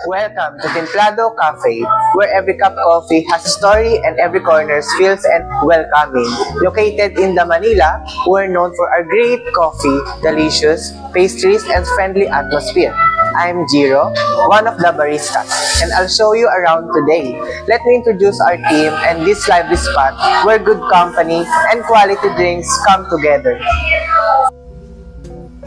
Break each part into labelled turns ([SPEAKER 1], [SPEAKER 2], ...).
[SPEAKER 1] Welcome to Templado Cafe, where every cup of coffee has a story and every corner feels and welcoming. Located in the Manila, we're known for our great coffee, delicious pastries, and friendly atmosphere. I'm Jiro, one of the baristas, and I'll show you around today. Let me introduce our team and this lively spot where good company and quality drinks come together.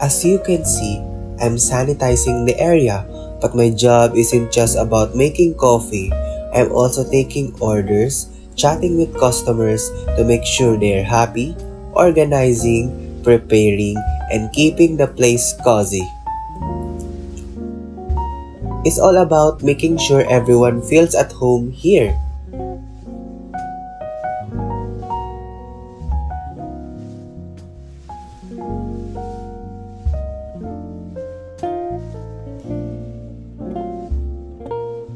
[SPEAKER 2] As you can see, I'm sanitizing the area, but my job isn't just about making coffee. I'm also taking orders, chatting with customers to make sure they're happy, organizing, preparing, and keeping the place cozy. It's all about making sure everyone feels at home here.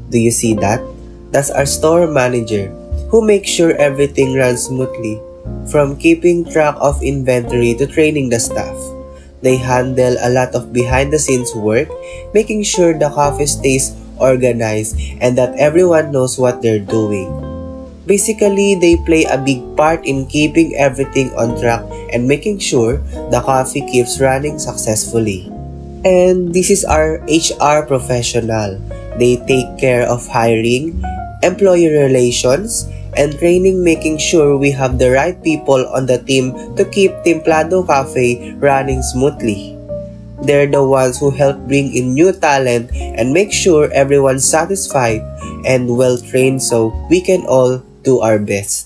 [SPEAKER 2] Do you see that? That's our store manager, who makes sure everything runs smoothly, from keeping track of inventory to training the staff. They handle a lot of behind-the-scenes work, making sure the coffee stays organized and that everyone knows what they're doing. Basically, they play a big part in keeping everything on track and making sure the coffee keeps running successfully. And this is our HR professional. They take care of hiring, employee relations, and training, making sure we have the right people on the team to keep Templado Cafe running smoothly. They're the ones who help bring in new talent and make sure everyone's satisfied and well trained so we can all do our best.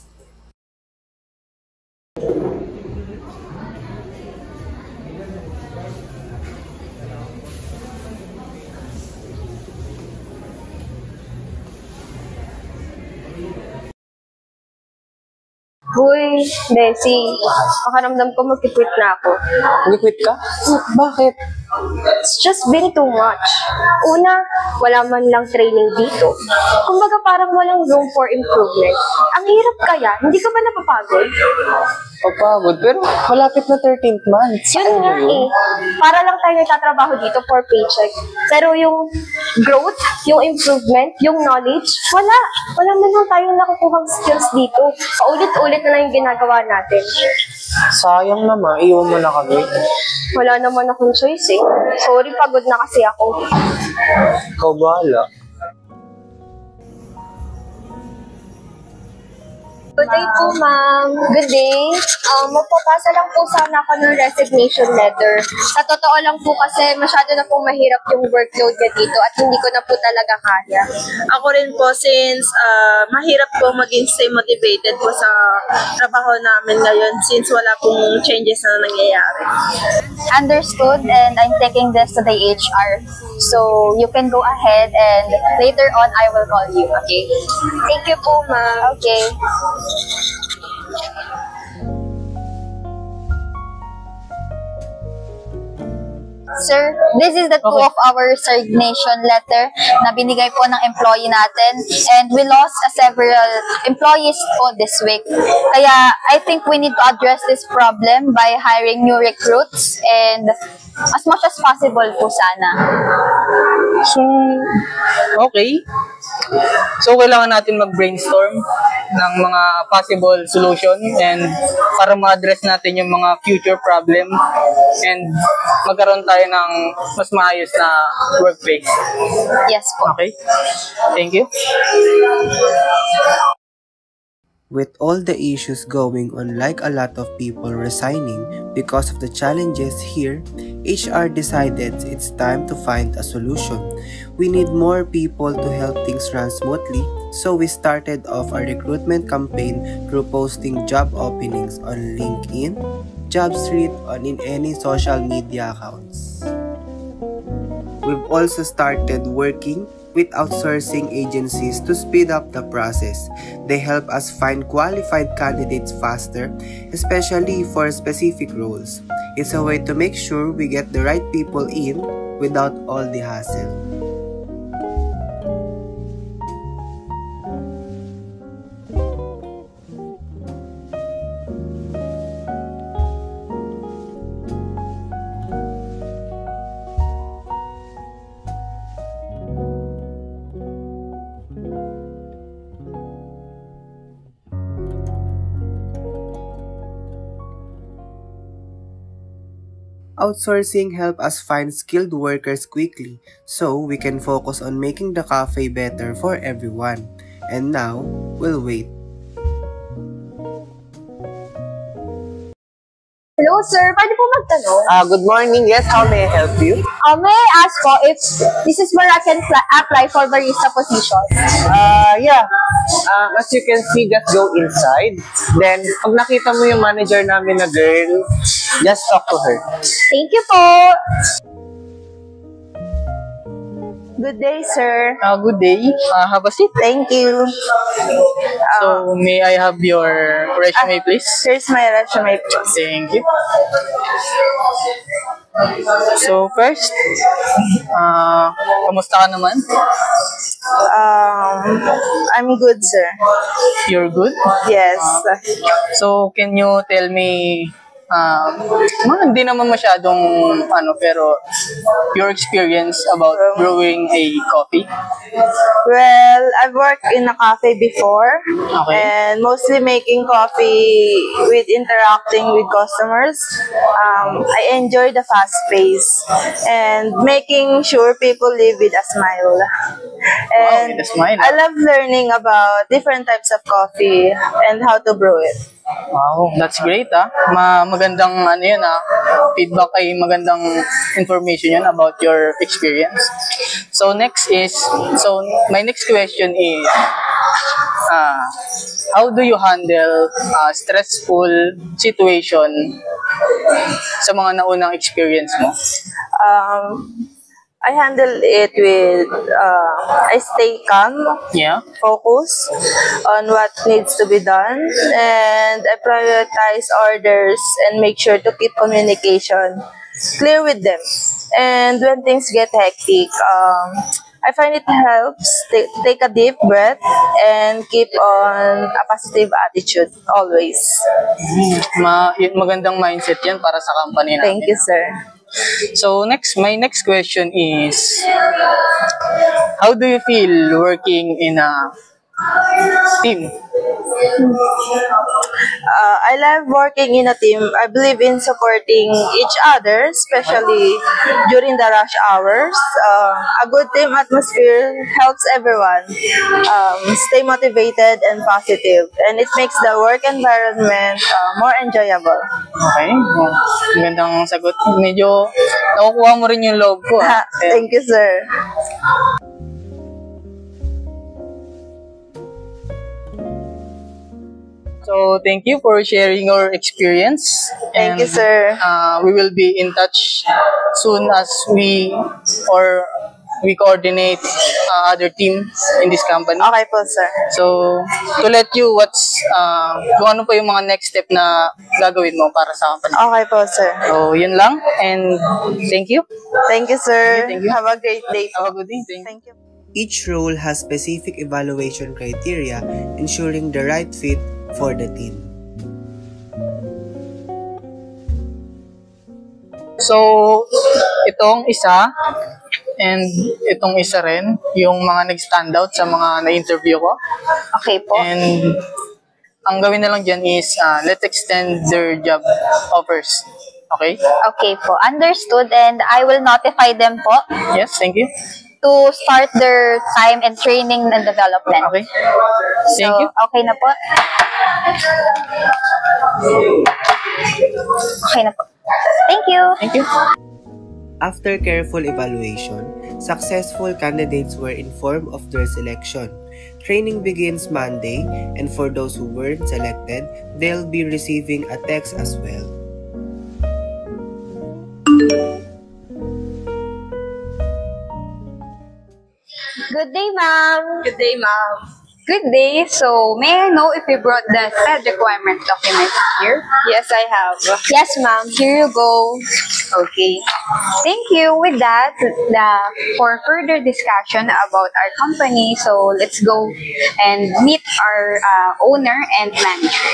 [SPEAKER 3] Uy, Bessie, makaramdam ko mag-quit na ako.
[SPEAKER 1] Mag-quit ka? Bakit?
[SPEAKER 3] It's just been too much. Una, wala man lang training dito. Kumbaga parang walang room for improvement. Ang hirap kaya, hindi ka ba napapagod?
[SPEAKER 1] Papagod, pero malapit na 13th month.
[SPEAKER 3] Yun nga eh. Para lang tayo nagtatrabaho dito for paycheck. Pero yung growth, yung improvement, yung knowledge, wala. Wala man lang tayong nakukuhang skills dito. Paulit-ulit na lang yung ginagawa natin.
[SPEAKER 1] Sayang naman, iwan mo na kami.
[SPEAKER 3] Wala naman akong choice eh. Sorry, pagod na kasi ako.
[SPEAKER 1] Ikaw bahala.
[SPEAKER 3] Good day po, ma'am. Good day. Magpapasa lang po sana ako ng resignation letter. Sa totoo lang po kasi masyado na pong mahirap yung workload niya dito at hindi ko na po talaga kaya.
[SPEAKER 4] Ako rin po since mahirap po maging stay motivated po sa trabaho namin ngayon since wala pong changes na nangyayari.
[SPEAKER 5] Understood, and I'm taking this to the HR. So you can go ahead and later on I will call you, okay?
[SPEAKER 3] Thank you po, ma'am.
[SPEAKER 5] Okay. Sir, this is the two of our resignation letter na binigay po ng employee natin, and we lost several employees po this week. Kaya I think we need to address this problem by hiring new recruits and as much as possible po sana.
[SPEAKER 6] So, okay. So, kailangan natin mag-brainstorm ng mga possible solution and para ma-address natin yung mga future problem and magkaroon tayo ng mas maayos na workplace.
[SPEAKER 5] Yes po.
[SPEAKER 6] Okay? Thank you.
[SPEAKER 2] With all the issues going on, like a lot of people resigning because of the challenges here, HR decided it's time to find a solution. We need more people to help things run smoothly, so we started off our recruitment campaign through posting job openings on LinkedIn, JobStreet, and in any social media accounts. We've also started working with outsourcing agencies to speed up the process. They help us find qualified candidates faster, especially for specific roles. It's a way to make sure we get the right people in without all the hassle. Outsourcing helps us find skilled workers quickly so we can focus on making the cafe better for everyone. And now, we'll wait.
[SPEAKER 3] Hello, sir. Pwede po magtanong?
[SPEAKER 1] Good morning. Yes, how may I help you?
[SPEAKER 3] May I ask po if this is where I can apply for barista position?
[SPEAKER 1] Yeah. As you can see, just go inside. Then, pag nakita mo yung manager namin na girl, just talk to her.
[SPEAKER 3] Thank you po.
[SPEAKER 4] Good day, sir.
[SPEAKER 6] Good day. Have a seat.
[SPEAKER 4] Thank you.
[SPEAKER 6] So, may I have your resume, please?
[SPEAKER 4] Here's my resume.
[SPEAKER 6] Thank you. So, first, kamusta ka naman?
[SPEAKER 4] I'm good, sir.
[SPEAKER 6] You're good?
[SPEAKER 4] Yes.
[SPEAKER 6] So, can you tell me, hindi naman masyadong, pero your experience about brewing a coffee?
[SPEAKER 4] Well, I've worked in a cafe before,
[SPEAKER 6] Okay.
[SPEAKER 4] and mostly making coffee with interacting with customers. I enjoy the fast pace and making sure people live with a smile. And
[SPEAKER 6] with a smile.
[SPEAKER 4] I love learning about different types of coffee and how to brew it.
[SPEAKER 6] Wow, that's great magandang feedback ay magandang information yun about your experience. So my next question is, how do you handle stressful situation sa mga naunang experience mo?
[SPEAKER 4] I handle it with, I stay calm,
[SPEAKER 6] Yeah.
[SPEAKER 4] focus on what needs to be done, and I prioritize orders and make sure to keep communication clear with them. And when things get hectic, I find it helps take a deep breath and keep on a positive attitude always.
[SPEAKER 6] Magandang mindset yan para sa company natin.
[SPEAKER 4] Thank you, sir.
[SPEAKER 6] So my next question is, how do you feel working in a team?
[SPEAKER 4] I love working in a team. I believe in supporting each other, especially during the rush hours. A good team atmosphere helps everyone stay motivated and positive, and it makes the work environment more enjoyable.
[SPEAKER 6] Okay. Magandang sagot. Medyo nakukuha mo rin yung loob ko.
[SPEAKER 4] Thank you, sir.
[SPEAKER 6] So, thank you for sharing your experience.
[SPEAKER 4] Thank you, sir.
[SPEAKER 6] We will be in touch soon as we coordinate other teams in this company.
[SPEAKER 4] Okay po, sir.
[SPEAKER 6] So, to let you kung ano pa yung mga next step na gagawin mo para sa company.
[SPEAKER 4] Okay po, sir.
[SPEAKER 6] So, yun lang. And thank you.
[SPEAKER 4] Thank you, sir.
[SPEAKER 6] Thank you.
[SPEAKER 4] Have a great day.
[SPEAKER 6] Have a good day.
[SPEAKER 4] Thank you.
[SPEAKER 2] Each role has specific evaluation criteria, ensuring the right fit for the team.
[SPEAKER 6] So, itong isa and itong isa rin, yung mga nag-stand out sa mga na-interview ko.
[SPEAKER 3] Okay po.
[SPEAKER 6] And ang gawin na lang dyan is, let's extend their job offers. Okay?
[SPEAKER 5] Okay po. Understood, and I will notify them po
[SPEAKER 6] Yes, thank you.
[SPEAKER 5] to start their time and training and development.
[SPEAKER 6] Okay. Thank you.
[SPEAKER 5] Okay na po. Okay na po. Thank you.
[SPEAKER 6] Thank you.
[SPEAKER 2] After careful evaluation, successful candidates were informed of their selection. Training begins Monday, and for those who weren't selected, they'll be receiving a text as well.
[SPEAKER 3] Good day, ma'am.
[SPEAKER 4] Good day, ma'am.
[SPEAKER 7] Good day. So, may I know if you brought the said requirement document here?
[SPEAKER 4] Yes, I have.
[SPEAKER 3] Yes, ma'am.
[SPEAKER 7] Here you go. Okay. Thank you. With that, for further discussion about our company, so let's go and meet our owner and manager.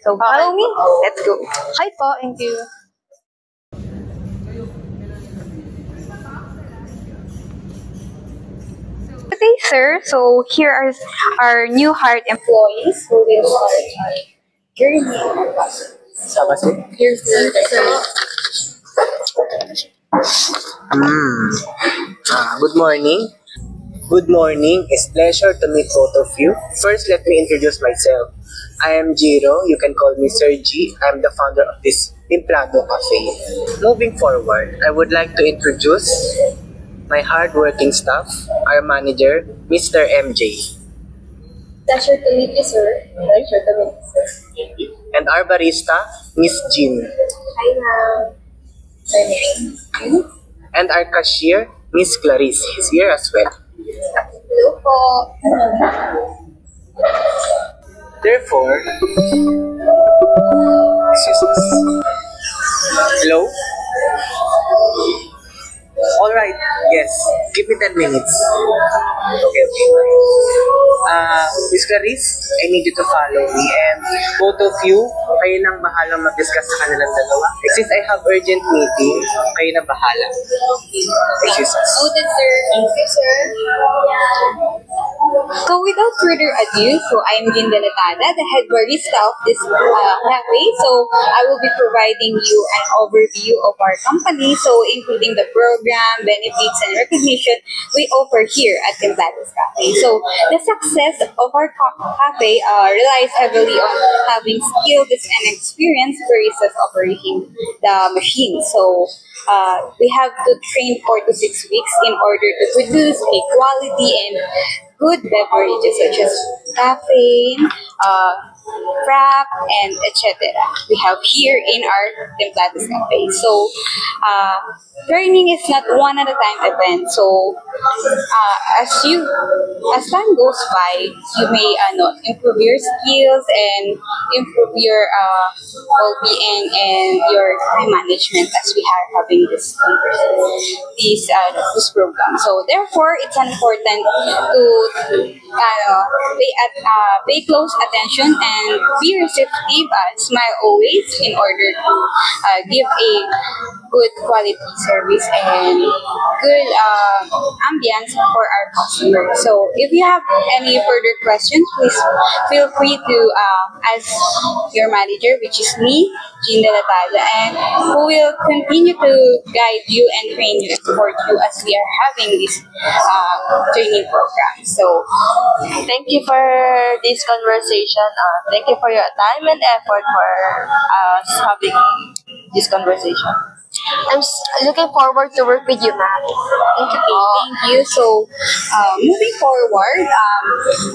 [SPEAKER 7] So, follow me. Let's go.
[SPEAKER 3] Hi po. Thank you.
[SPEAKER 7] Okay, sir. So, here are our new hired employees who will start our journey.
[SPEAKER 6] Sabas eh.
[SPEAKER 7] Here's the
[SPEAKER 1] Good morning. Good morning. It's pleasure to meet both of you. First, let me introduce myself. I am Jiro. You can call me Sir G. I'm the founder of this Templado Cafe. Moving forward, I would like to introduce my hardworking staff, our manager, Mr. MJ.
[SPEAKER 3] Pleasure to meet you, sir. Pleasure to meet you, sir.
[SPEAKER 1] And our barista, Miss Jean.
[SPEAKER 3] Hi, ma'am. My name.
[SPEAKER 1] And our cashier, Miss Clarice, is here as well.
[SPEAKER 3] Hello po.
[SPEAKER 1] Therefore, excuse us. Hello? Alright, yes. Give me 10 minutes. Okay. Miss Clarice, I need you to follow me and both of you, kayo nang bahala mag-discuss sa kanilang dalawa. Since I have urgent meeting, kayo na bahala. Excuse us.
[SPEAKER 3] Noted, sir. Thank you, sir.
[SPEAKER 7] So without further ado, I am Jean Delatada, the head barista of this cafe. So I will be providing you an overview of our company, so including the program, benefits, and recognition we offer here at Templados Cafe. So the success of our cafe relies heavily on having skilled and experienced baristas operating the machine. So we have to train 4 to 6 weeks in order to produce a quality and good beverages such as caffeine, frap, and etc. We have here in our Templados Cafe. So, training is not one at a time event. So, as time goes by, you may improve your skills and improve your well-being and your time management as we are having this program. So, therefore, it's important to pay close attention and be receptive, smile always in order to give a good quality service and good ambience for our customers. So if you have any further questions, please feel free to ask your manager, which is me, Jean Delatada, and who will continue to guide you and train you and support you as we are having this training program. So
[SPEAKER 4] Thank you for this conversation. Thank you for your time and effort for us having this conversation.
[SPEAKER 3] I'm looking forward to work with you, ma'am. Thank you.
[SPEAKER 7] thank you. So moving forward,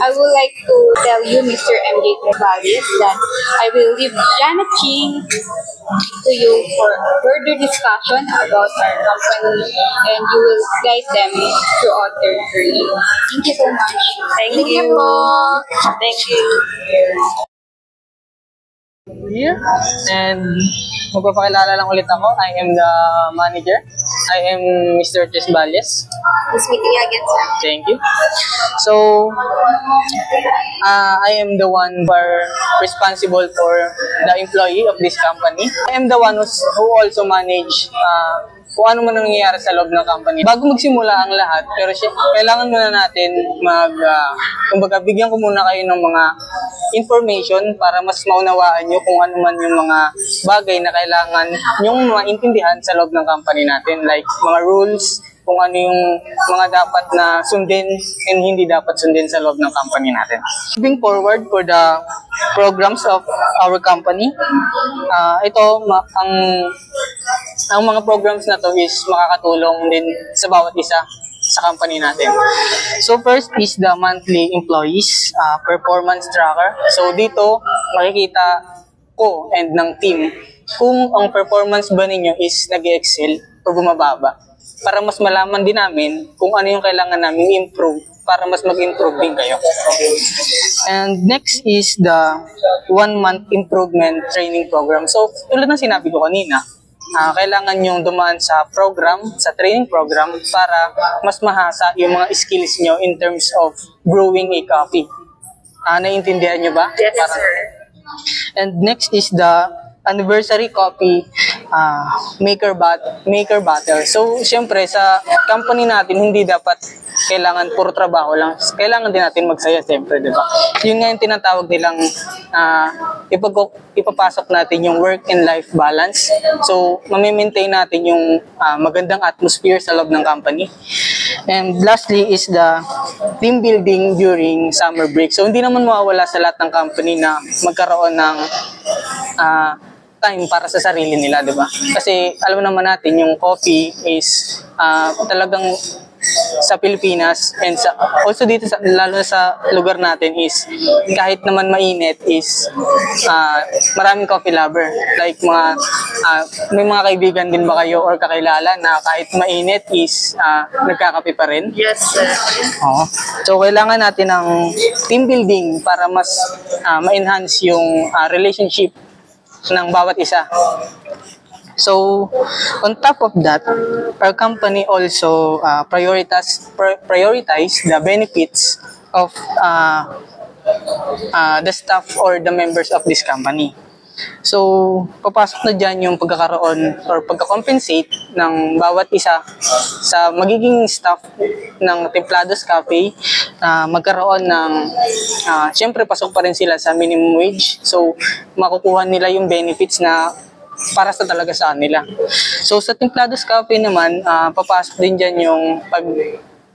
[SPEAKER 7] I would like to tell you, Mr. MJ Travalis, that I will leave Janet Ching to you for further discussion about our company, and you will guide them throughout their journey. Thank you so much.
[SPEAKER 4] Thank you. Thank you.
[SPEAKER 6] Here, and magpapakilala lang ulit ako. I am the manager. I am Mr. Tess Valles.
[SPEAKER 3] Nice meeting you again, sir.
[SPEAKER 6] Thank you. So, I am the one who are responsible for the employee of this company. I am the one who also manage kung ano man nangyayari sa loob ng company. Bago magsimula ang lahat, pero kailangan muna natin kumbaga bigyan ko muna kayo ng mga information para mas maunawaan nyo kung ano man yung mga bagay na kailangan yung maintindihan sa loob ng company natin. Like mga rules, kung ano yung mga dapat na sundin and hindi dapat sundin sa loob ng company natin. Moving forward for the programs of our company, ang mga programs na to is makakatulong din sa bawat isa sa company natin. So first is the monthly employees performance tracker. So dito makikita ko and ng team kung ang performance ba ninyo is nag-excel o bumababa, para mas malaman din namin kung ano yung kailangan namin improve para mas mag-improve din kayo. And next is the 1-month improvement training program. So tulad ng sinabi ko kanina, kailangan yung dumaan sa program, sa training program, para mas mahasa yung mga skills nyo in terms of brewing a coffee. Naiintindihan nyo ba?
[SPEAKER 4] Yes, sir.
[SPEAKER 6] And next is the anniversary coffee maker battle. So, syempre, sa company natin, hindi dapat kailangan puro trabaho lang. Kailangan din natin magsaya, syempre, di ba? Yun nga yung tinatawag nilang ipapasok natin yung work and life balance. So, mamimaintain natin yung magandang atmosphere sa loob ng company. And lastly is the team building during summer break. So, hindi naman mawawala sa lahat ng company na magkaroon ng time para sa sarili nila, di ba? Kasi alam naman natin yung coffee is talagang sa Pilipinas and also dito lalo sa lugar natin is kahit naman mainit is maraming coffee lover. Like may mga kaibigan din ba kayo or kakilala na kahit mainit is nagkakape pa rin?
[SPEAKER 4] Yes, sir.
[SPEAKER 6] So kailangan natin ng team building para mas ma-enhance yung relationship ng bawat isa. So, on top of that, our company also prioritize the benefits of the staff or the members of this company. So, papasok na dyan yung pagkakaroon or pagka-compensate ng bawat isa sa magiging staff ng Templados Cafe na magkaroon ng, syempre pasok pa rin sila sa minimum wage. So, makukuha nila yung benefits na para sa talaga sa kanila. So sa Templados Cafe naman, papasok din dyan yung pag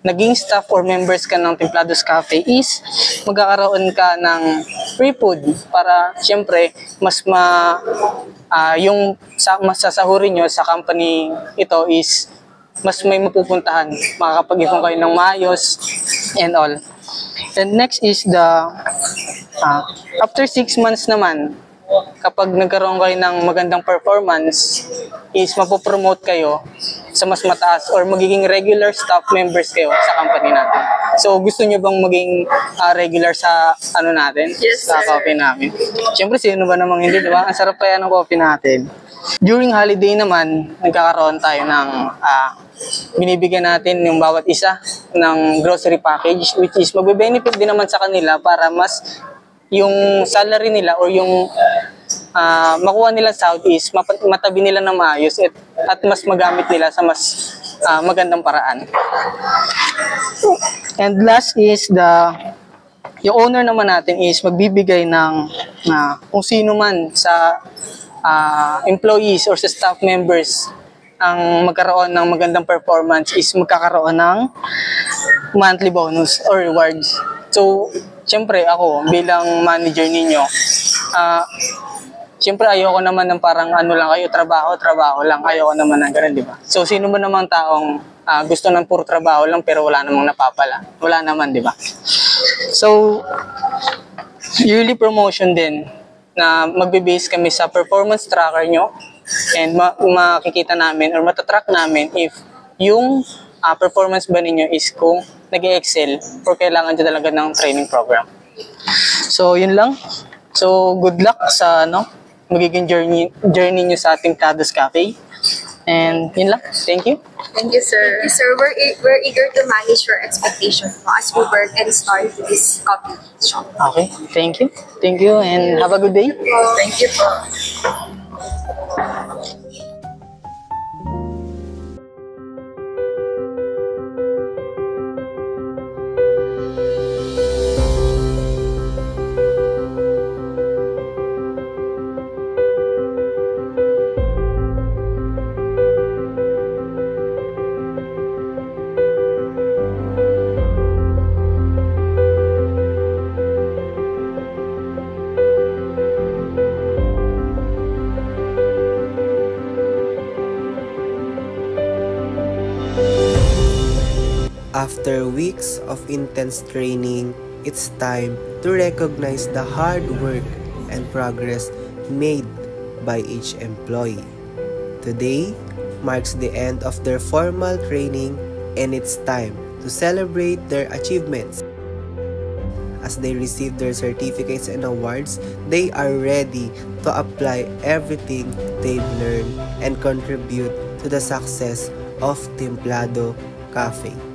[SPEAKER 6] naging staff or members ka ng Templados Cafe is magkakaroon ka ng free food para syempre mas yung masasahurin nyo sa company ito is mas may mapupuntahan, makakapag-ipon kayo ng maayos and all. And next is the after 6 months naman, kapag nagkaroon kayo ng magandang performance, is mapopromote kayo sa mas mataas or magiging regular staff members kayo sa company natin. So, gusto nyo bang maging regular sa natin?
[SPEAKER 4] Yes,
[SPEAKER 6] sa
[SPEAKER 4] sir.
[SPEAKER 6] coffee namin? Siyempre, sino ba namang hindi, di ba? Ang sarap pa yan ng coffee natin. During holiday naman, nagkakaroon tayo ng binibigyan natin yung bawat isa ng grocery package, which is magbe-benefit din naman sa kanila para mas yung salary nila or yung makuha nila sahod is matabi nila na maayos at mas magamit nila sa mas magandang paraan. And last is yung owner naman natin is magbibigay ng kung sino man sa employees or sa staff members ang magkaroon ng magandang performance is magkakaroon ng monthly bonus or rewards. So, siyempre ako bilang manager ninyo, siyempre ayoko naman ng parang lang kayo, trabaho lang, ayoko naman ng ganun, di ba? So, sino ba namang taong gusto ng puro trabaho lang pero wala namang napapala? Wala naman, di ba? So, yearly promotion din na magbe-base kami sa performance tracker nyo and makikita namin or matatrack namin if yung performance ba ninyo is kung nag-excel or kailangan nyo talaga ng training program. So, yun lang. So, good luck sa magiging journey nyo sa ating Templados Cafe. And yun lang. Thank you.
[SPEAKER 7] Thank you, sir. Sir, we're eager to manage your expectations as we work and start this coffee shop.
[SPEAKER 6] Okay. Thank you. Thank you and have a good day.
[SPEAKER 7] Thank you po.
[SPEAKER 2] After weeks of intense training, it's time to recognize the hard work and progress made by each employee. Today marks the end of their formal training and it's time to celebrate their achievements. As they receive their certificates and awards, they are ready to apply everything they've learned and contribute to the success of Templado Cafe.